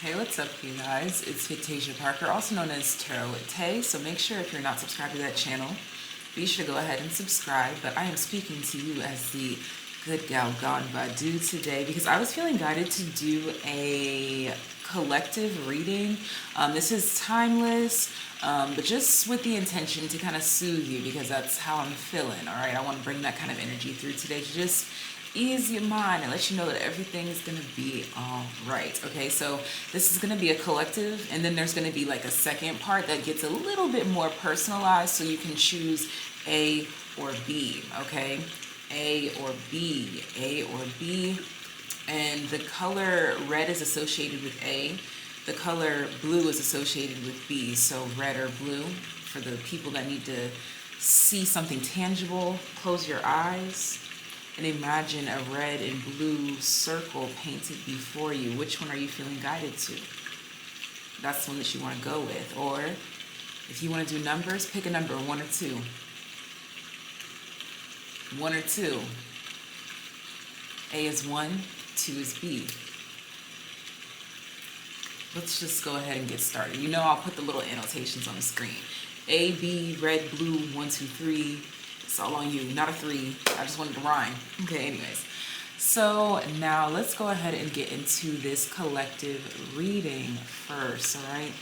Hey, what's up, you guys? It's Fictasia Parker, also known as Tarot with Tay. So make sure if you're not subscribed to that channel, be sure to go ahead and subscribe. But I am speaking to you as the good gal gone Badu today because I was feeling guided to do a collective reading. This is timeless, but just with the intention to kind of soothe you because that's how I'm feeling. All right, I want to bring that kind of energy through today to just ease your mind and let you know that everything's gonna be all right. Okay, so this is gonna be a collective, and then there's gonna be like a second part that gets a little bit more personalized, so you can choose A or B. Okay, A or B, A or B, and the color red is associated with A. The color blue is associated with B. So red or blue for the people that need to see something tangible. Close your eyes and imagine a red and blue circle painted before you. Which one are you feeling guided to? That's the one that you want to go with. Or if you want to do numbers, pick a number, 1 or 2. 1 or 2. A is 1, 2 is B. Let's just go ahead and get started. You know, I'll put the little annotations on the screen. A, B, red, blue, 1, 2, 3. It's all on you, not a 3. I just wanted to rhyme. Okay, anyways. So now let's go ahead and get into this collective reading first, all right?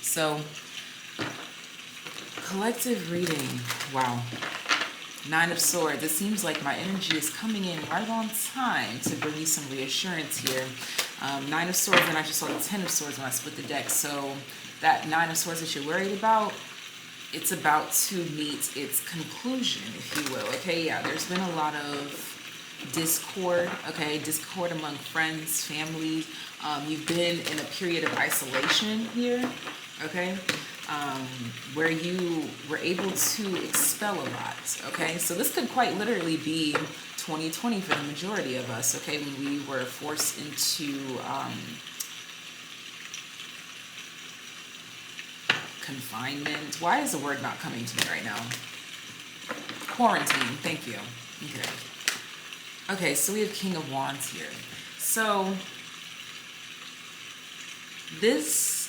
So, collective reading, wow. 9 of Swords. It seems like my energy is coming in right on time to bring you some reassurance here. 9 of Swords, and I just saw the 10 of Swords when I split the deck. So that 9 of Swords that you're worried about, it's about to meet its conclusion, if you will. Okay, yeah, there's been a lot of discord, okay, discord among friends, family. You've been in a period of isolation here, okay? Where you were able to expel a lot, okay? So this could quite literally be 2020 for the majority of us, okay? When we were forced into confinement. Why is the word not coming to me right now? Quarantine, thank you. Okay. Okay, so we have King of Wands here. So this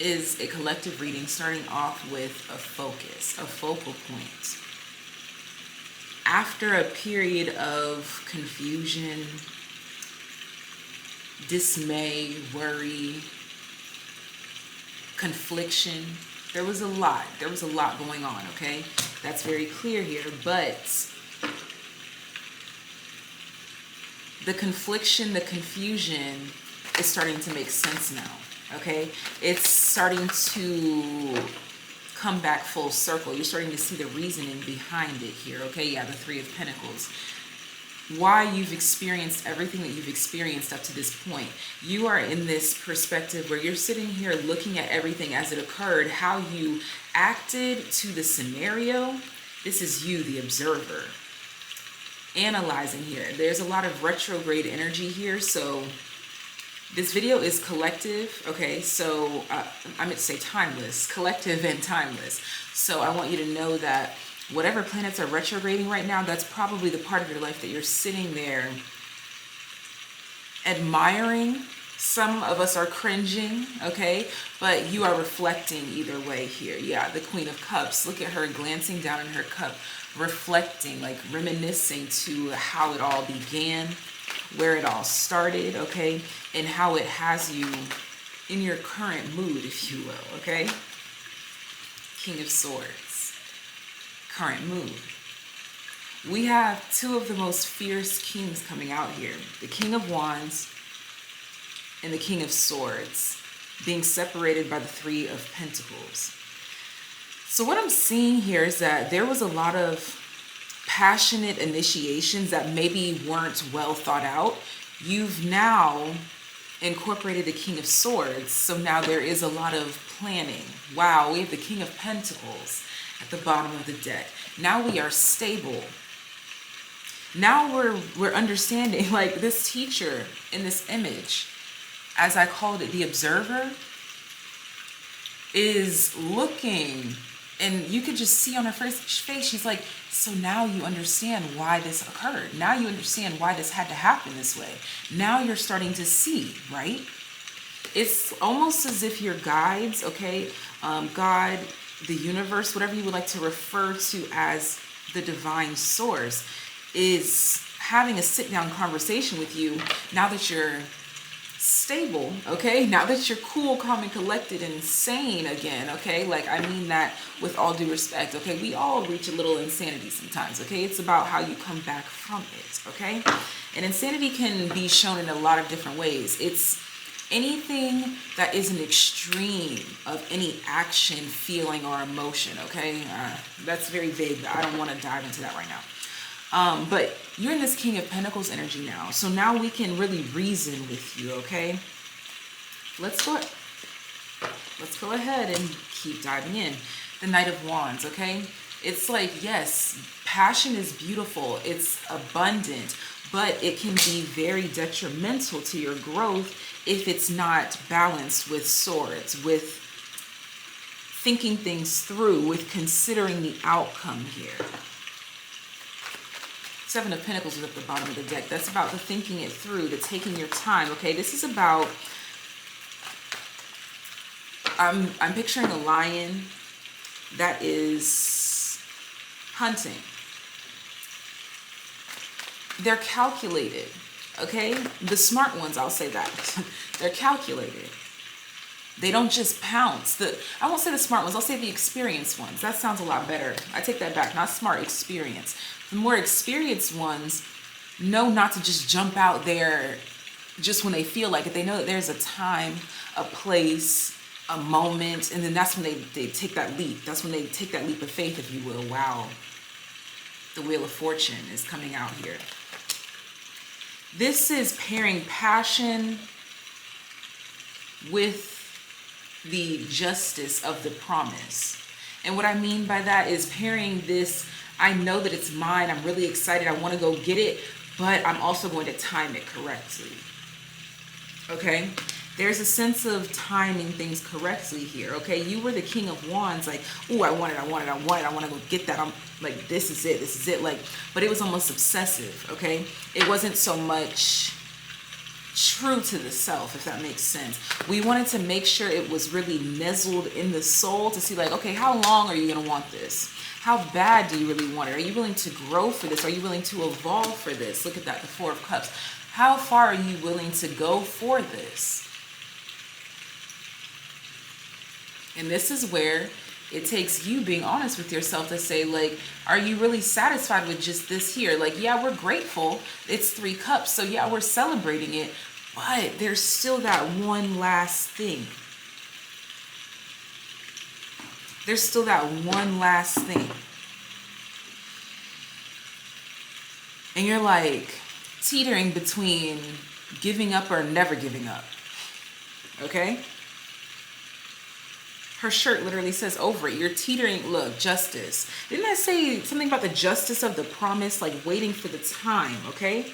is a collective reading starting off with a focus, a focal point. After a period of confusion, dismay, worry, confliction, there was a lot going on, okay? That's very clear here, but the confliction, the confusion is starting to make sense now. Okay, it's starting to come back full circle. You're starting to see the reasoning behind it here. Okay, yeah, the 3 of Pentacles. Why you've experienced everything that you've experienced up to this point. You are in this perspective where you're sitting here looking at everything as it occurred, how you acted to the scenario. This is you, the observer, analyzing here. There's a lot of retrograde energy here, so this video is collective, okay, so I meant to say timeless, collective and timeless. So I want you to know that whatever planets are retrograding right now, that's probably the part of your life that you're sitting there admiring. Some of us are cringing, okay, but you are reflecting either way here. Yeah, the Queen of Cups, look at her glancing down in her cup, reflecting, like reminiscing to how it all began, where it all started, okay, and how it has you in your current mood, if you will, okay? King of Swords, current mood. We have 2 of the most fierce kings coming out here. The King of Wands and the King of Swords being separated by the 3 of Pentacles. So what I'm seeing here is that there was a lot of passionate initiations that maybe weren't well thought out. You've now incorporated the King of Swords, so now there is a lot of planning. Wow, we have the King of Pentacles at the bottom of the deck. Now we are stable. Now we're understanding, like this teacher in this image, as I called it, the observer. is looking, and you could just see on her face, she's like, so now you understand why this occurred. Now you understand why this had to happen this way. Now you're starting to see, right? It's almost as if your guides, okay, God, the universe, whatever you would like to refer to as the divine source, is having a sit-down conversation with you now that you're stable, okay? Now that you're cool, calm, and collected and sane again, okay? Like, I mean that with all due respect, okay? We all reach a little insanity sometimes, okay? It's about how you come back from it, okay? And insanity can be shown in a lot of different ways. It's anything that is an extreme of any action, feeling, or emotion, okay? That's very vague. I don't want to dive into that right now. But you're in this King of Pentacles energy now. So now we can really reason with you, okay? Let's go ahead and keep diving in. The Knight of Wands, okay? It's like, yes, passion is beautiful. It's abundant, but it can be very detrimental to your growth if it's not balanced with swords, with thinking things through, with considering the outcome here. Seven of Pentacles is at the bottom of the deck. That's about the thinking it through, the taking your time, okay? This is about, I'm picturing a lion that is hunting. They're calculated, okay? The smart ones, I'll say that. They're calculated. They don't just pounce. I won't say the smart ones, I'll say the experienced ones. That sounds a lot better. I take that back, not smart, experience. The more experienced ones know not to just jump out there just when they feel like it. They know that there's a time, a place, a moment, and then that's when they take that leap. That's when they take that leap of faith, if you will. Wow. The Wheel of Fortune is coming out here. This is pairing passion with the justice of the promise. And what I mean by that is pairing this, I know that it's mine, I'm really excited, I want to go get it, but I'm also going to time it correctly. Okay? There's a sense of timing things correctly here, okay? You were the King of Wands, like, ooh, I want it, I want to go get that. I'm like, this is it, like, but it was almost obsessive, okay? It wasn't so much true to the self, if that makes sense. We wanted to make sure it was really nestled in the soul to see, like, okay, how long are you going to want this? How bad do you really want it? Are you willing to grow for this? Are you willing to evolve for this? Look at that, the Four of Cups. How far are you willing to go for this? And this is where it takes you being honest with yourself to say, like, are you really satisfied with just this here? Like, yeah, we're grateful. It's 3 cups. So yeah, we're celebrating it. But there's still that one last thing. There's still that one last thing. And you're like teetering between giving up or never giving up. Okay? Her shirt literally says over it. You're teetering. Look, justice. Didn't I say something about the justice of the promise, like waiting for the time, okay?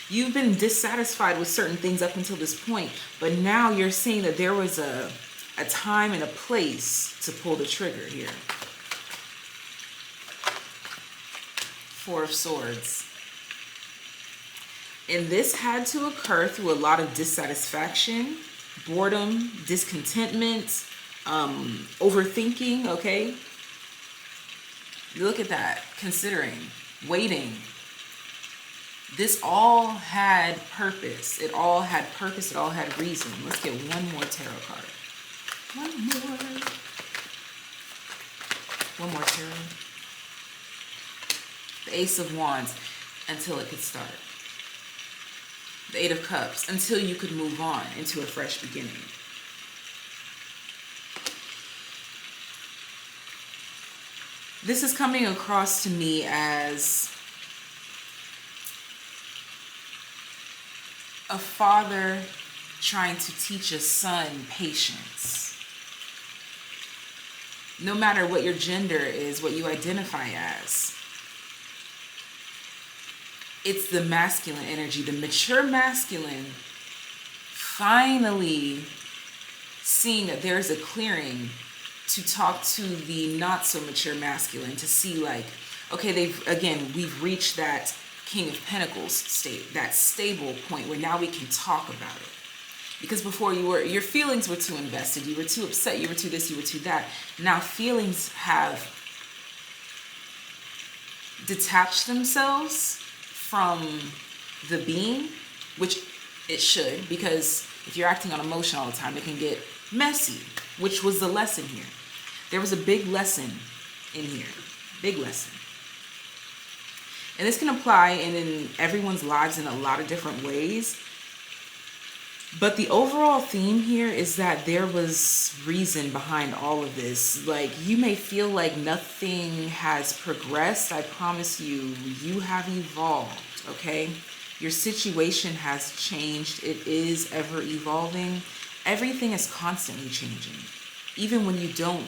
You've been dissatisfied with certain things up until this point, but now you're seeing that there was a time and a place to pull the trigger here. Four of Swords. And this had to occur through a lot of dissatisfaction, boredom, discontentment, overthinking, okay? Look at that. Considering, waiting. This all had purpose. It all had purpose. It all had reason. Let's get one more tarot card. One more tarot. The Ace of Wands, until it could start. The Eight of Cups, until you could move on into a fresh beginning. This is coming across to me as a father trying to teach a son patience. No matter what your gender is, what you identify as. It's the masculine energy, the mature masculine finally seeing that there's a clearing to talk to the not so mature masculine, to see like, okay, we've reached that King of Pentacles state, that stable point where now we can talk about it. Because before your feelings were too invested, you were too upset, you were too this, you were too that. Now feelings have detached themselves from the being, which it should, because if you're acting on emotion all the time, it can get messy, which was the lesson here. There was a big lesson in here, big lesson. And this can apply in everyone's lives in a lot of different ways. But the overall theme here is that there was reason behind all of this. Like, you may feel like nothing has progressed. I promise you, you have evolved, okay? Your situation has changed. It is ever evolving. Everything is constantly changing, even when you don't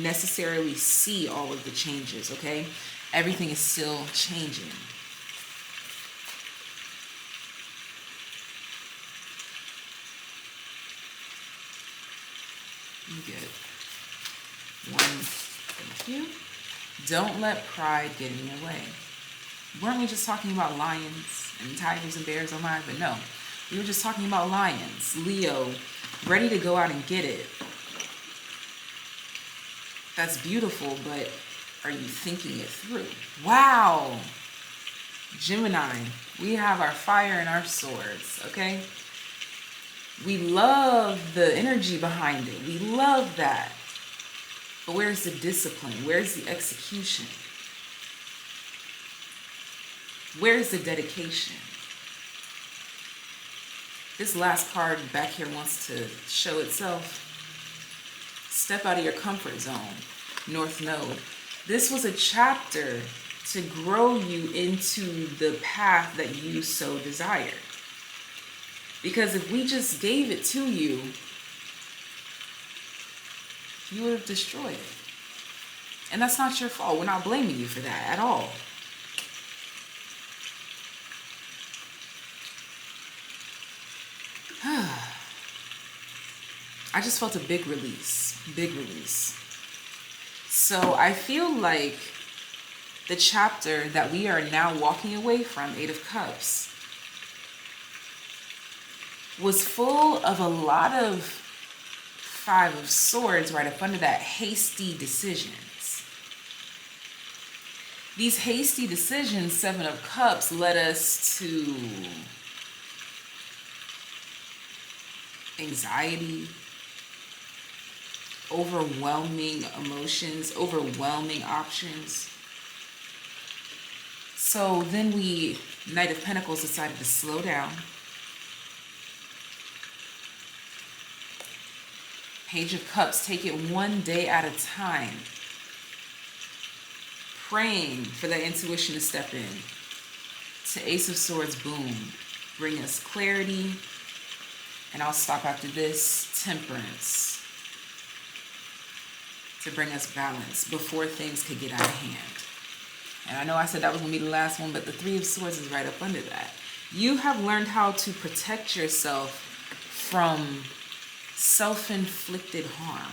necessarily see all of the changes, okay? Everything is still changing. You get one, thank you. Don't let pride get in your way. Weren't we just talking about lions and tigers and bears online? But no, we were just talking about lions. Leo, ready to go out and get it. That's beautiful, but are you thinking it through? Wow. Gemini, we have our fire and our swords, okay? We love the energy behind it. We love that. But where's the discipline? Where's the execution? Where's the dedication? This last card back here wants to show itself. Step out of your comfort zone, North Node. This was a chapter to grow you into the path that you so desire. Because if we just gave it to you, you would have destroyed it. And that's not your fault. We're not blaming you for that at all. I just felt a big release, big release. So I feel like the chapter that we are now walking away from, Eight of Cups, was full of a lot of Five of Swords right up under that, hasty decisions. These hasty decisions, Seven of Cups, led us to anxiety, overwhelming emotions, overwhelming options. So then we, Knight of Pentacles, decided to slow down. Page of Cups, take it one day at a time. Praying for that intuition to step in. To Ace of Swords, boom. Bring us clarity. And I'll stop after this. Temperance. To bring us balance before things could get out of hand. And I know I said that was going to be the last one, but the Three of Swords is right up under that. You have learned how to protect yourself from self-inflicted harm.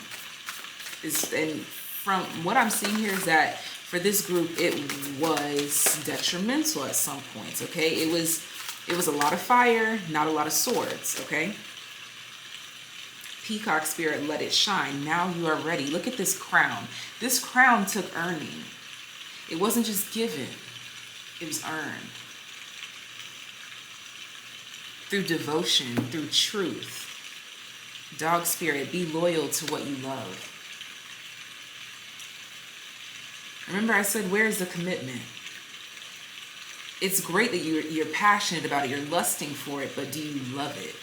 And from what I'm seeing here is that for this group, it was detrimental at some points, okay? It was a lot of fire, not a lot of swords, okay? Peacock spirit, let it shine. Now you are ready. Look at this crown. This crown took earning. It wasn't just given. It was earned. Through devotion, through truth. Dog spirit, be loyal to what you love. Remember I said, where is the commitment? It's great that you're passionate about it, you're lusting for it, but do you love it?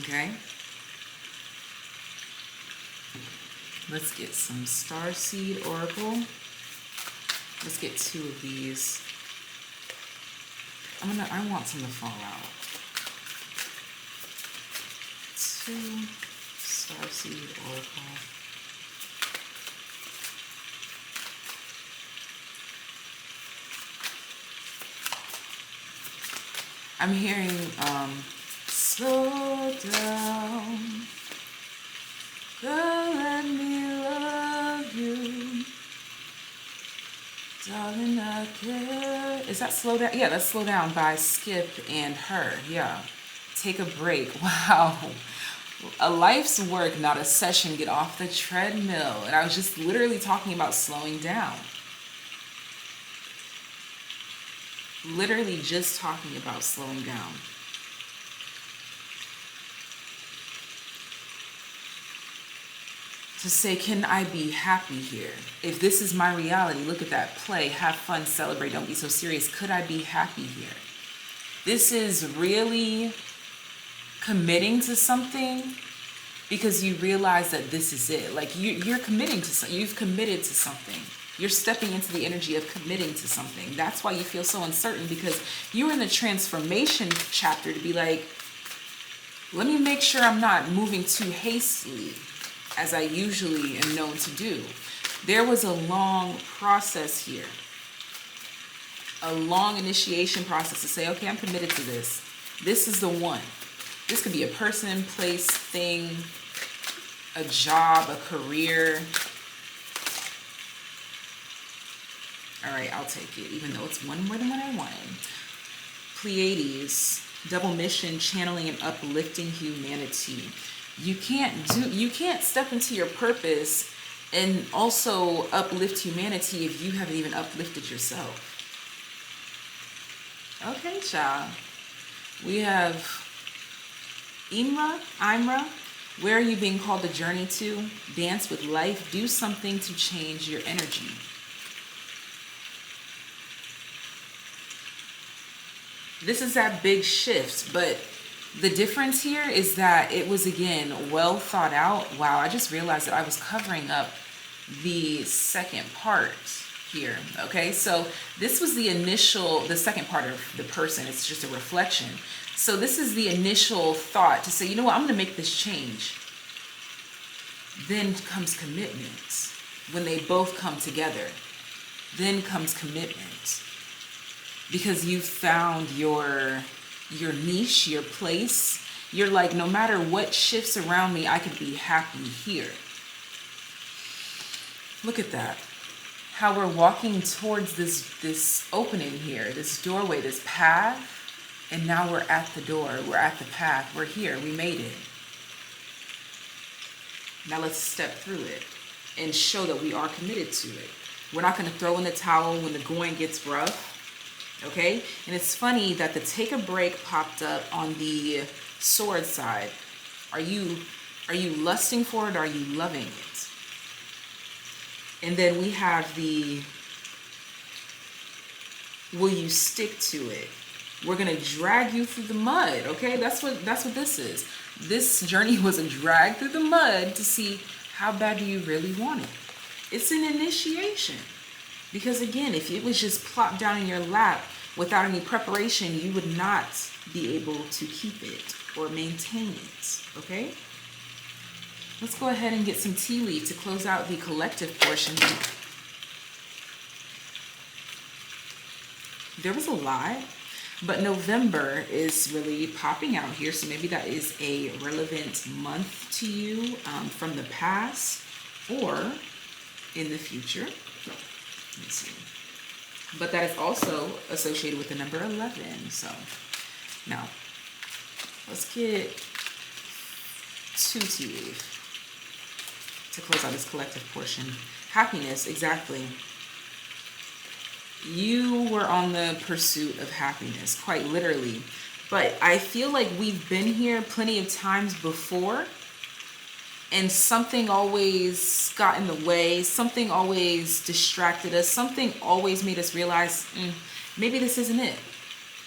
Okay? Let's get some Starseed Oracle. Let's get two of these. I want some to fall out. Two Starseed Oracle. I'm hearing slow down, girl, let me love you, darling, I care. Is that Slow Down? Yeah, that's Slow Down by Skip and Her. Yeah. Take a break. Wow. A life's work, not a session. Get off the treadmill. And I was just literally talking about slowing down. Literally just talking about slowing down. To say, can I be happy here? If this is my reality, look at that. Play, have fun, celebrate, don't be so serious. Could I be happy here? This is really committing to something because you realize that this is it. Like you're committing to something. You've committed to something. You're stepping into the energy of committing to something. That's why you feel so uncertain, because you're in the transformation chapter to be like, let me make sure I'm not moving too hastily as I usually am known to do. There was a long process here. A long initiation process to say, okay, I'm committed to this. This is the one. This could be a person, place, thing, a job, a career. All right, I'll take it, even though it's one more than what I wanted. Pleiades, double mission, channeling and uplifting humanity. You can't step into your purpose and also uplift humanity if you haven't even uplifted yourself. Okay, child. We have Imra. Where are you being called to journey to? Dance with life. Do something to change your energy. This is that big shift, but the difference here is that it was, again, well thought out. Wow, I just realized that I was covering up the second part here. Okay, so this was the second part of the person. It's just a reflection. So this is the initial thought to say, you know what, I'm going to make this change. Then comes commitment. When they both come together, then comes commitment. Because you've found your niche, your place. You're like, no matter what shifts around me, I could be happy here. Look at that. How we're walking towards this opening here, this doorway, this path. And now we're at the door. We're at the path. We're here. We made it. Now let's step through it and show that we are committed to it. We're not going to throw in the towel when the going gets rough. Okay? And it's funny that the take a break popped up on the sword side. Are you lusting for it? Or are you loving it? And then we have the, will you stick to it? We're going to drag you through the mud. Okay? That's what this is. This journey was a drag through the mud to see how bad do you really want it. It's an initiation. Because again, if it was just plopped down in your lap without any preparation, you would not be able to keep it or maintain it, okay? Let's go ahead and get some tea leaf to close out the collective portion. There was a lot, but November is really popping out here, so maybe that is a relevant month to you from the past or in the future. Let's see. But that is also associated with the number 11. So now let's get 2 tea leaf to close out this collective portion. Happiness, exactly. You were on the pursuit of happiness, quite literally. But I feel like we've been here plenty of times before, and something always got in the way, something always distracted us, something always made us realize, maybe this isn't it,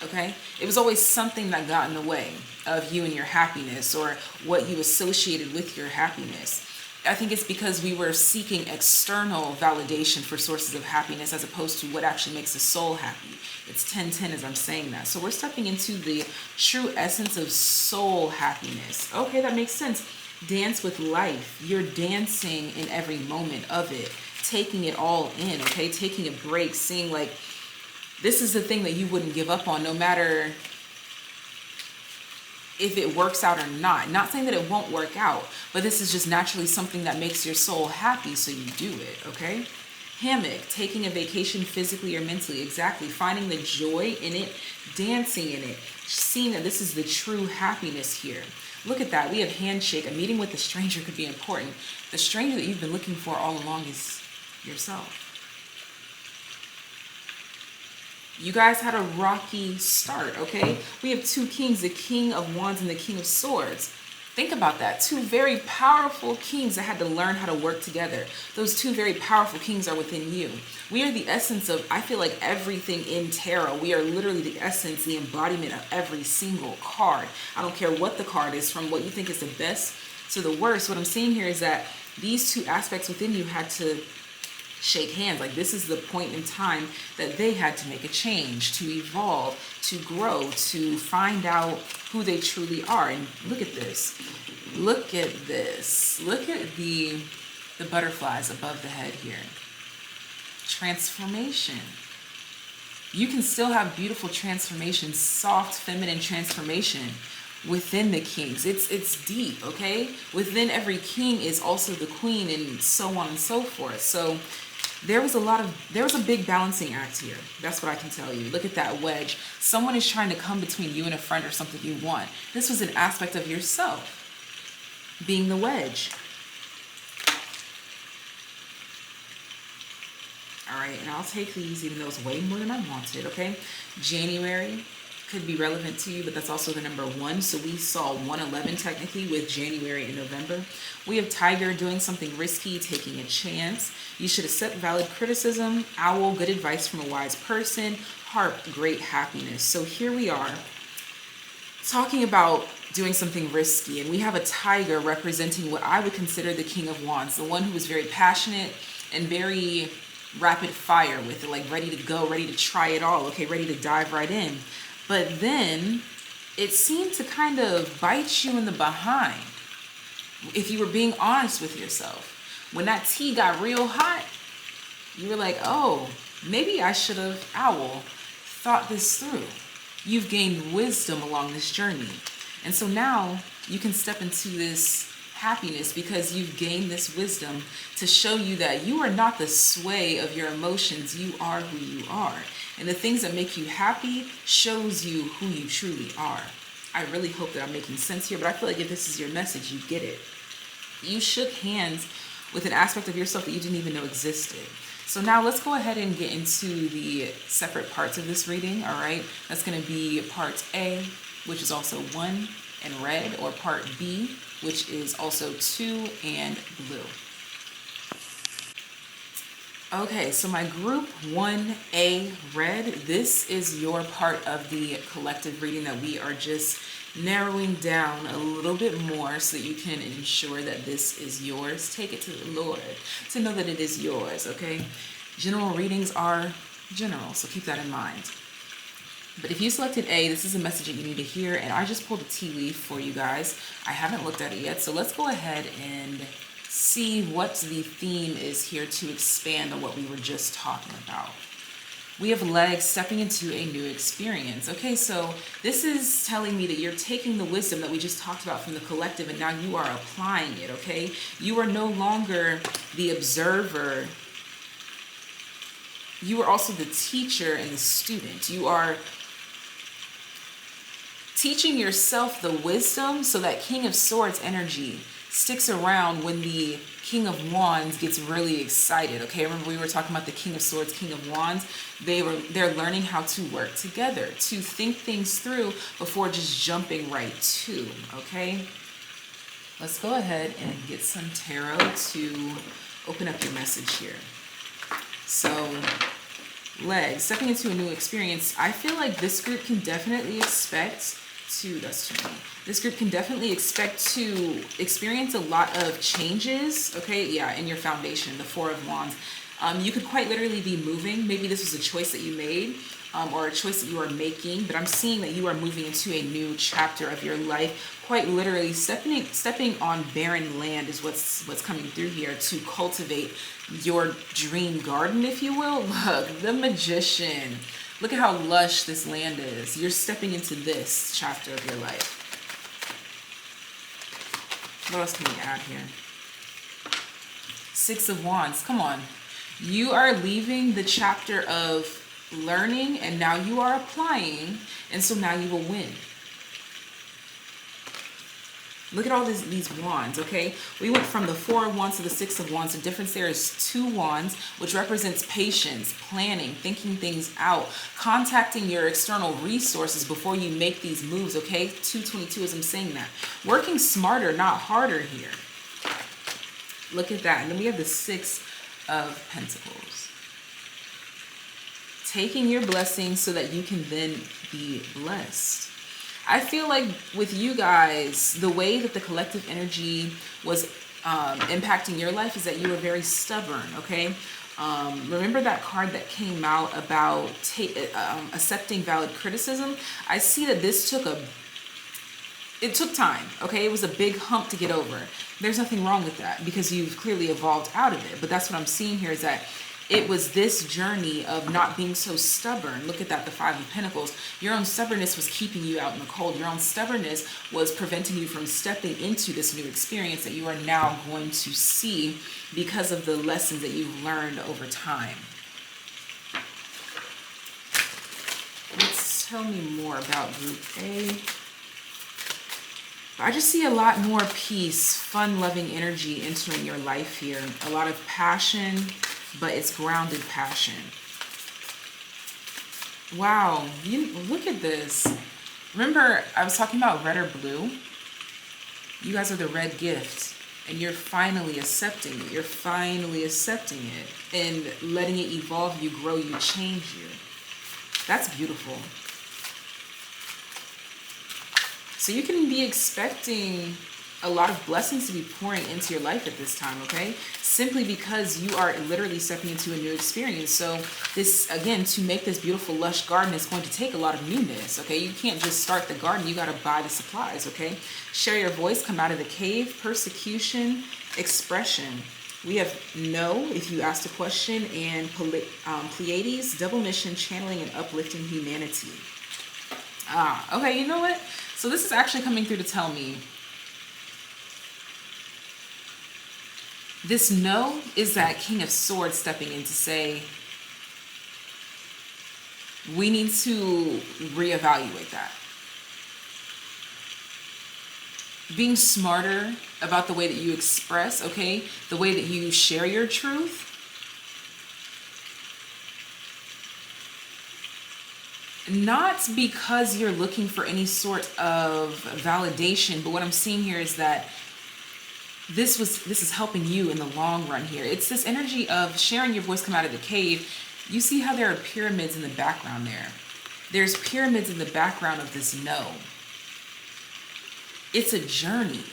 okay? It was always something that got in the way of you and your happiness, or what you associated with your happiness. I think it's because we were seeking external validation for sources of happiness as opposed to what actually makes the soul happy. It's 10-10 as I'm saying that. So we're stepping into the true essence of soul happiness. Okay, that makes sense. Dance with life. You're dancing in every moment of it, taking it all in, okay? Taking a break, seeing like, this is the thing that you wouldn't give up on no matter if it works out or not. Not saying that it won't work out, but this is just naturally something that makes your soul happy, so you do it, okay? Hammock, taking a vacation physically or mentally, exactly. Finding the joy in it, dancing in it, seeing that this is the true happiness here. Look at that. We have handshake. A meeting with a stranger could be important. The stranger that you've been looking for all along is yourself. You guys had a rocky start, okay? We have two kings, the King of Wands and the King of Swords. Think about that. Two very powerful kings that had to learn how to work together. Those two very powerful kings are within you. We are the essence of, I feel like, everything in tarot. We are literally the essence, the embodiment of every single card. I don't care what the card is, from what you think is the best to the worst. What I'm seeing here is that these two aspects within you had to shake hands. Like, this is the point in time that they had to make a change, to evolve, to grow, to find out who they truly are. And look at this. Look at this. Look at the butterflies above the head here. Transformation. You can still have beautiful transformation, soft, feminine transformation within the kings. It's deep, okay? Within every king is also the queen, and so on and so forth. So there was a big balancing act here. That's what I can tell you. Look at that wedge. Someone is trying to come between you and a friend or something you want. This was an aspect of yourself being the wedge. All right, and I'll take these even though it's way more than I wanted, okay? January could be relevant to you, but that's also the number 1. So we saw 111 technically with January and November. We have Tiger, doing something risky, taking a chance. You should accept valid criticism. Owl, good advice from a wise person. Harp, great happiness. So here we are talking about doing something risky, and we have a tiger representing what I would consider the King of Wands, the one who was very passionate and very rapid fire with it, like ready to go, ready to try it all, okay, ready to dive right in. But then it seemed to kind of bite you in the behind, if you were being honest with yourself. When that tea got real hot, you were like, oh, maybe I should have, owl, thought this through. You've gained wisdom along this journey. And so now you can step into this happiness because you've gained this wisdom to show you that you are not the sway of your emotions. You are who you are. And the things that make you happy shows you who you truly are. I really hope that I'm making sense here, but I feel like if this is your message, you get it. You shook hands with an aspect of yourself that you didn't even know existed. So now let's go ahead and get into the separate parts of this reading, all right? That's going to be part A, which is also 1 and red, or part B, which is also 2 and blue. Okay, so my group 1A red, this is your part of the collective reading that we are just narrowing down a little bit more so that you can ensure that this is yours. Take it to the Lord to know that it is yours, okay? General readings are general, so keep that in mind. But if you selected A, this is a message that you need to hear, and I just pulled a tea leaf for you guys. I haven't looked at it yet, so let's go ahead and see what the theme is here to expand on what we were just talking about. We have legs, stepping into a new experience. Okay, so this is telling me that you're taking the wisdom that we just talked about from the collective and now you are applying it, okay? You are no longer the observer. You are also the teacher and the student. You are teaching yourself the wisdom so that King of Swords energy sticks around when the King of Wands gets really excited, okay? Remember we were talking about the King of Swords, King of Wands? They're learning how to work together, to think things through before just jumping right to, okay? Let's go ahead and get some tarot to open up your message here. So, legs, stepping into a new experience. I feel like this group can definitely expect to, this group can definitely expect to experience a lot of changes, okay? Yeah, in your foundation, the 4 of Wands. You could quite literally be moving. Maybe this was a choice that you made or a choice that you are making, but I'm seeing that you are moving into a new chapter of your life. Quite literally, stepping on barren land is what's coming through here to cultivate your dream garden, if you will. Look, the Magician. Look at how lush this land is. You're stepping into this chapter of your life. What else can we add here? Six of Wands. Come on. You are leaving the chapter of learning and now you are applying, and so now you will win. Look at all these wands, okay? We went from the Four of Wands to the Six of Wands. The difference there is two wands, which represents patience, planning, thinking things out, contacting your external resources before you make these moves, okay? 222 as I'm saying that. Working smarter, not harder here. Look at that. And then we have the Six of Pentacles. Taking your blessings so that you can then be blessed. I feel like with you guys, the way that the collective energy was impacting your life is that you were very stubborn, okay? Remember that card that came out about accepting valid criticism? I see that this it took time, okay? It was a big hump to get over. There's nothing wrong with that because you've clearly evolved out of it. But that's what I'm seeing here is that it was this journey of not being so stubborn. Look at that, the Five of Pentacles. Your own stubbornness was keeping you out in the cold. Your own stubbornness was preventing you from stepping into this new experience that you are now going to see because of the lessons that you've learned over time. Let's tell me more about Group A. I just see a lot more peace, fun-loving energy entering your life here. A lot of passion, but it's grounded passion. Wow, look at this. Remember, I was talking about red or blue? You guys are the red gift, and you're finally accepting it. You're finally accepting it and letting it evolve you, grow you, change you. That's beautiful. So you can be expecting a lot of blessings to be pouring into your life at this time, okay? Simply because you are literally stepping into a new experience. So this, again, to make this beautiful, lush garden is going to take a lot of newness, okay? You can't just start the garden. You got to buy the supplies, okay? Share your voice, come out of the cave, persecution, expression. We have no, if you asked a question, and Pleiades, double mission, channeling and uplifting humanity. Okay, you know what? So this is actually coming through to tell me this no is that King of Swords stepping in to say, we need to reevaluate that. Being smarter about the way that you express, okay? The way that you share your truth. Not because you're looking for any sort of validation, but what I'm seeing here is that this is helping you in the long run here. It's this energy of sharing your voice, come out of the cave. You see how there are pyramids in the background there. There's pyramids in the background of this no. It's a journey.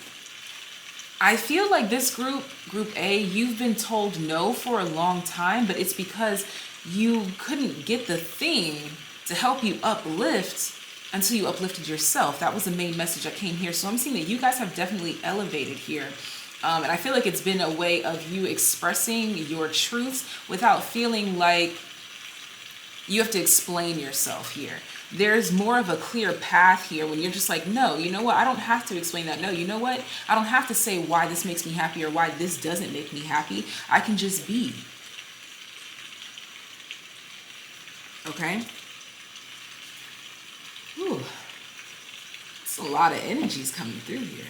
I feel like this group A, you've been told no for a long time, but it's because you couldn't get the thing to help you uplift until you uplifted yourself. That was the main message that came here. So I'm seeing that you guys have definitely elevated here. And I feel like it's been a way of you expressing your truths without feeling like you have to explain yourself here. There's more of a clear path here when you're just like, no, you know what? I don't have to explain that. No, you know what? I don't have to say why this makes me happy or why this doesn't make me happy. I can just be. Okay? Ooh. It's a lot of energies coming through here.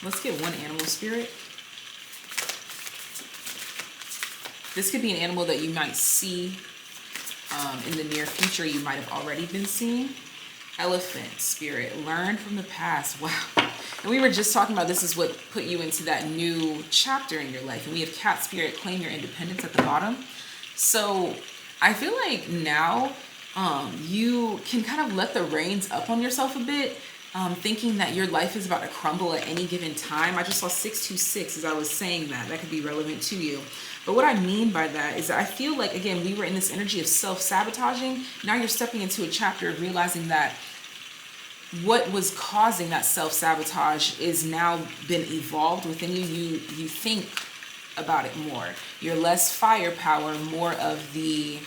Let's get one animal spirit. This could be an animal that you might see in the near future. You might have already been seeing. Elephant spirit, learn from the past. Wow. And we were just talking about this is what put you into that new chapter in your life. And we have cat spirit, claim your independence at the bottom. So I feel like now you can kind of let the reins up on yourself a bit. Thinking that your life is about to crumble at any given time. I just saw 626 as I was saying that. That could be relevant to you. But what I mean by that is that I feel like, again, we were in this energy of self-sabotaging. Now you're stepping into a chapter of realizing that what was causing that self-sabotage is now been evolved within you. You think about it more. You're less firepower, more of the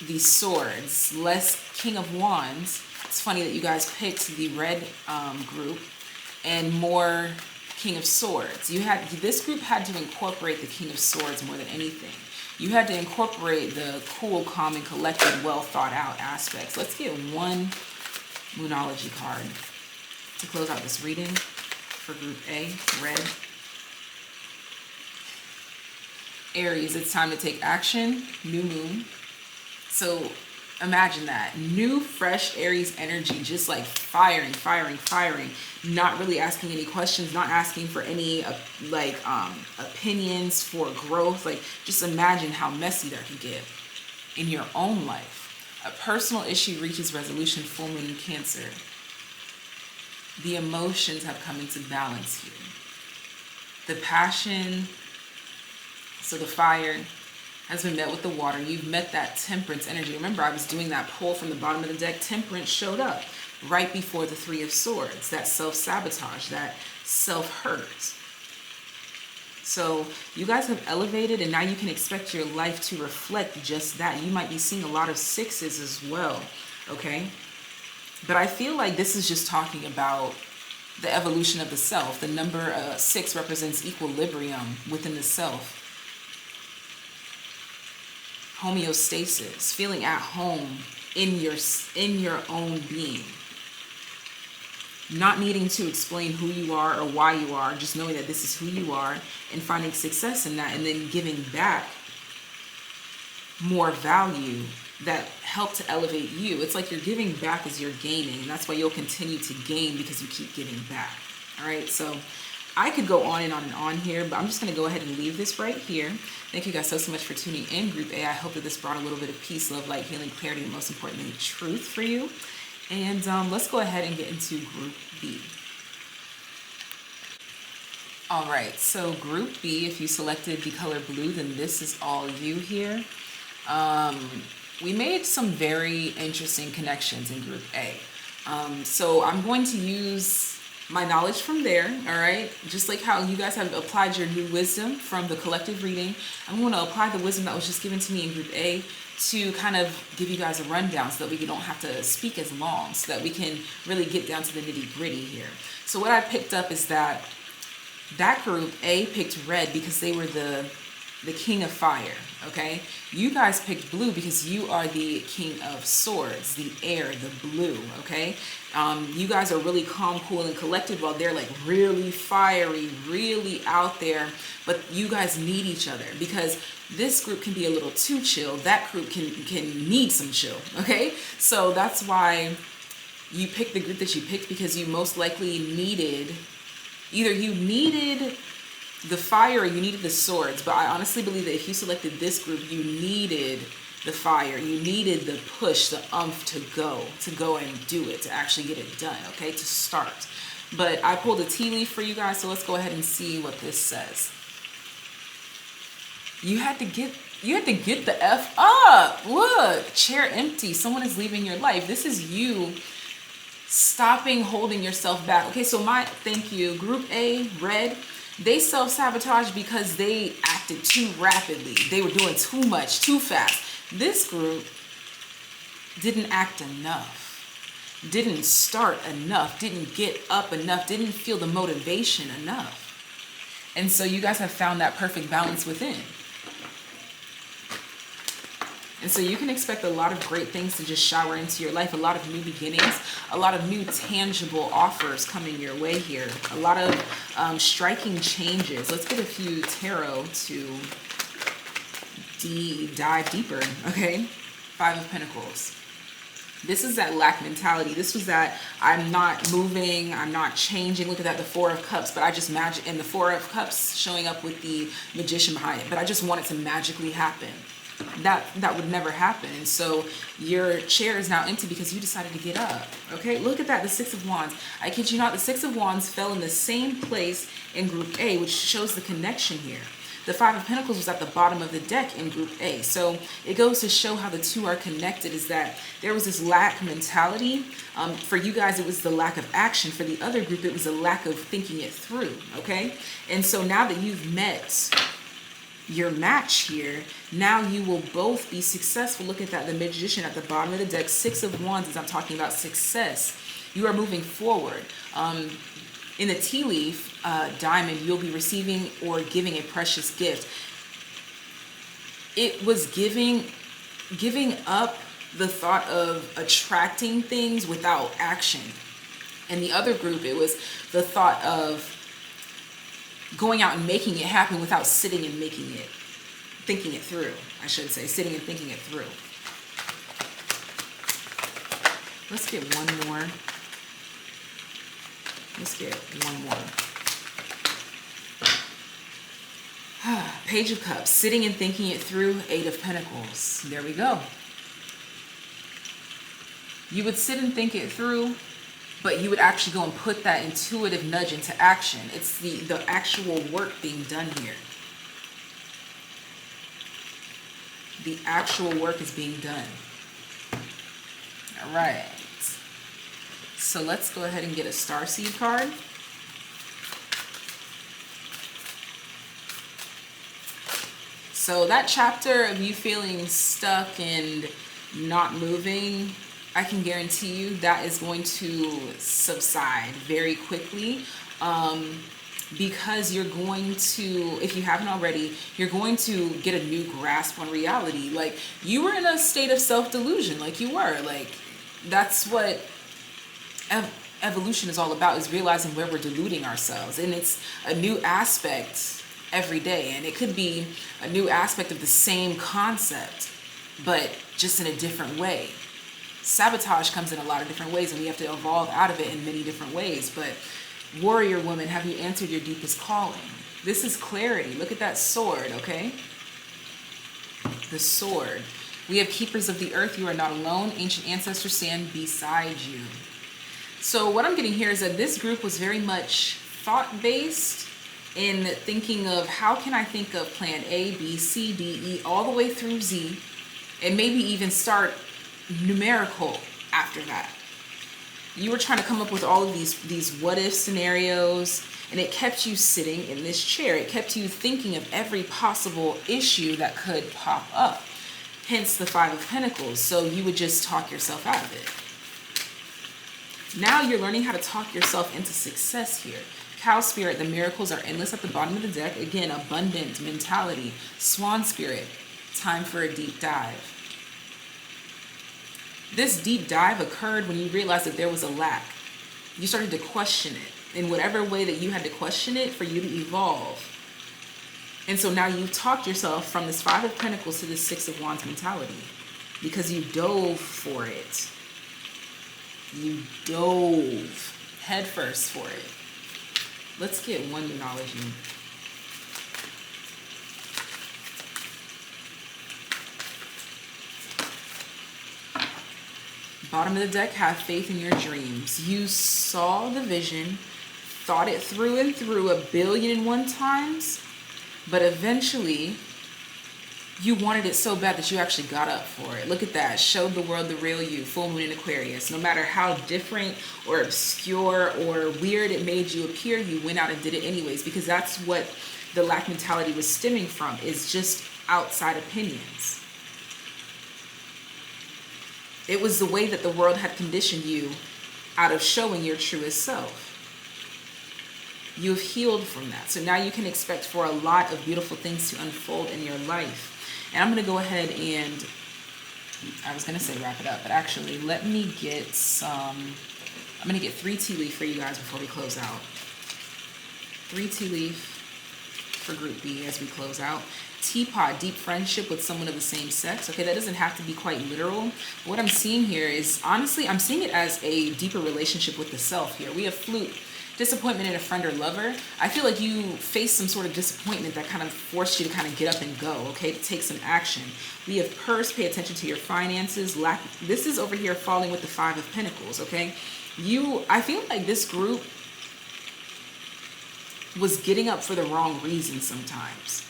the swords, less King of Wands. It's funny that you guys picked the red group, and more King of Swords. This group had to incorporate the King of Swords more than anything. You had to incorporate the cool, calm, and collected, well thought out aspects. Let's get one Moonology card to close out this reading for Group A, red. Aries, it's time to take action. New moon. So imagine that. New, fresh Aries energy, just like firing, firing, firing. Not really asking any questions, not asking for any opinions for growth. Like, just imagine how messy that could get in your own life. A personal issue reaches resolution, full moon in Cancer. The emotions have come into balance here. The passion, so the fire has been met with the water. You've met that temperance energy. Remember, I was doing that pull from the bottom of the deck. Temperance showed up right before the Three of Swords. That self-sabotage, that self-hurt. So you guys have elevated, and now you can expect your life to reflect just that. You might be seeing a lot of sixes as well, okay? But I feel like this is just talking about the evolution of the self. The number 6 represents equilibrium within the self. Homeostasis, feeling at home in your own being. Not needing to explain who you are or why you are, just knowing that this is who you are and finding success in that, and then giving back more value that help to elevate you. It's like you're giving back as you're gaining, and that's why you'll continue to gain, because you keep giving back. All right, so I could go on and on and on here, but I'm just going to go ahead and leave this right here. Thank you guys so much for tuning in, Group A. I hope that this brought a little bit of peace, love, light, healing, clarity, and most importantly, truth for you. And let's go ahead and get into Group B. All right, so Group B, if you selected the color blue, then this is all you here. We made some very interesting connections in Group A. So I'm going to use my knowledge from there, all right? Just like how you guys have applied your new wisdom from the collective reading, I'm going to apply the wisdom that was just given to me in Group A to kind of give you guys a rundown so that we don't have to speak as long, so that we can really get down to the nitty-gritty here. So what I picked up is that Group A picked red because they were the King of Fire, okay? You guys picked blue because you are the King of Swords, the air, the blue, okay? You guys are really calm, cool, and collected, while they're like really fiery, really out there, but you guys need each other, because this group can be a little too chill. That group can need some chill, okay? So that's why you picked the group that you picked, because you most likely needed, either you needed the fire or you needed the swords. But I honestly believe that if you selected this group, you needed the fire, you needed the push, the umph to go and do it, to actually get it done, okay, to start. But I pulled a tea leaf for you guys, so let's go ahead and see what this says. You had to get the F up. Look, chair empty. Someone is leaving your life. This is you stopping holding yourself back. Okay, so thank you. Group A, red, they self-sabotage because they acted too rapidly. They were doing too much, too fast. This group didn't act enough, didn't start enough, didn't get up enough, didn't feel the motivation enough. And so you guys have found that perfect balance within. And so you can expect a lot of great things to just shower into your life, a lot of new beginnings, a lot of new tangible offers coming your way here, a lot of striking changes. Let's get a few tarot to dive deeper, okay? 5 of Pentacles. This is that lack mentality. This was that I'm not moving, I'm not changing. Look at that, the 4 of Cups, but I just magic, and the 4 of Cups showing up with the Magician behind it, but I just want it to magically happen. That would never happen. And so your chair is now empty because you decided to get up. Okay, look at that, the 6 of Wands. I kid you not, the 6 of Wands fell in the same place in Group A, which shows the connection here. The 5 of Pentacles was at the bottom of the deck in Group A. So it goes to show how the two are connected, is that there was this lack mentality. For you guys, it was the lack of action. For the other group, it was a lack of thinking it through, okay? And so now that you've met your match here, now you will both be successful. Look at that, the Magician at the bottom of the deck, Six of Wands, as I'm talking about success. You are moving forward. In the tea leaf, diamond, you'll be receiving or giving a precious gift. It was giving up the thought of attracting things without action. In the other group, it was the thought of going out and making it happen without sitting and thinking it through, I should say, sitting and thinking it through. Let's get one more. Page of Cups, sitting and thinking it through, Eight of Pentacles. There we go. You would sit and think it through, but you would actually go and put that intuitive nudge into action. It's the actual work being done here. The actual work is being done. All right. So let's go ahead and get a starseed card. So that chapter of you feeling stuck and not moving, I can guarantee you that is going to subside very quickly, because you're going to, if you haven't already, you're going to get a new grasp on reality. Like, you were in a state of self-delusion, like you were. Like, that's what evolution is all about, is realizing where we're deluding ourselves. And it's a new aspect every day. And it could be a new aspect of the same concept, but just in a different way. Sabotage comes in a lot of different ways, and we have to evolve out of it in many different ways. But warrior woman, have you answered your deepest calling? This is clarity. Look at that sword, okay? The sword. We have keepers of the earth. You are not alone. Ancient ancestors stand beside you. So what I'm getting here is that this group was very much thought-based in thinking of, how can I think of plan A, B, C, D, E, all the way through Z, and maybe even start numerical after that. You were trying to come up with all of these what if scenarios, and it kept you sitting in this chair. It kept you thinking of every possible issue that could pop up. Hence the Five of Pentacles. So you would just talk yourself out of it. Now you're learning how to talk yourself into success here. Cow spirit, the miracles are endless at the bottom of the deck. Again, abundant mentality. Swan spirit, time for a deep dive. This deep dive occurred when you realized that there was a lack. You started to question it in whatever way that you had to question it for you to evolve. And so now you've talked yourself from this Five of Pentacles to this Six of Wands mentality, because you dove for it. You dove headfirst for it. Let's get one numerology. Bottom of the deck, have faith in your dreams. You saw the vision, thought it through and through 1,000,000,001 times, but eventually you wanted it so bad that you actually got up for it. Look at that. Showed the world the real you. Full moon in Aquarius. No matter how different or obscure or weird it made you appear, you went out and did it anyways, because that's what the lack mentality was stemming from, is just outside opinions. It was the way that the world had conditioned you out of showing your truest self. You've healed from that. So now you can expect for a lot of beautiful things to unfold in your life. And I'm going to go ahead and, I was going to say wrap it up, but actually let me get some, I'm going to get 3 tea leaf for you guys before we close out. 3 tea leaf for group B as we close out. Teapot, deep friendship with someone of the same sex. Okay, that doesn't have to be quite literal. What I'm seeing here is, honestly, I'm seeing it as a deeper relationship with the self here. We have flute, disappointment in a friend or lover. I feel like you faced some sort of disappointment that kind of forced you to kind of get up and go, okay, to take some action. We have purse, pay attention to your finances. Lack, this is over here falling with the Five of Pentacles, okay? I feel like this group was getting up for the wrong reason sometimes.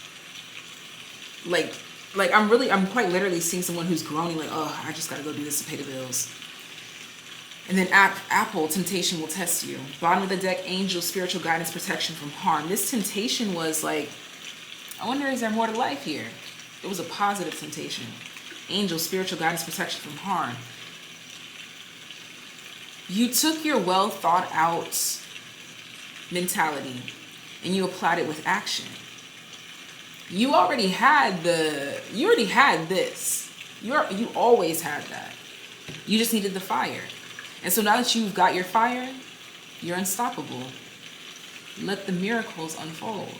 Like I'm quite literally seeing someone who's groaning like, oh, I just got to go do this to pay the bills. And then Apple, temptation will test you. Bottom of the deck, angel, spiritual guidance, protection from harm. This temptation was like, I wonder, is there more to life here? It was a positive temptation. Angel, spiritual guidance, protection from harm. You took your well thought out mentality and you applied it with action. You already had this. You always had that. You just needed the fire. And so now that you've got your fire, you're unstoppable. Let the miracles unfold.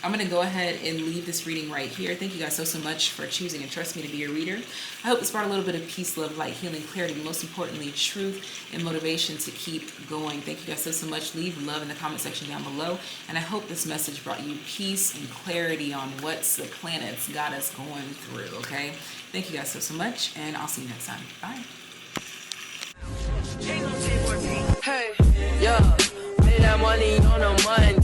I'm going to go ahead and leave this reading right here. Thank you guys so much for choosing and trust me to be your reader. I hope this brought a little bit of peace, love, light, healing, clarity, and most importantly, truth and motivation to keep going. Thank you guys so much. Leave love in the comment section down below. And I hope this message brought you peace and clarity on what's the planet's got us going through, okay? Thank you guys so much, and I'll see you next time. Bye. Hey, yeah, made that money on the money.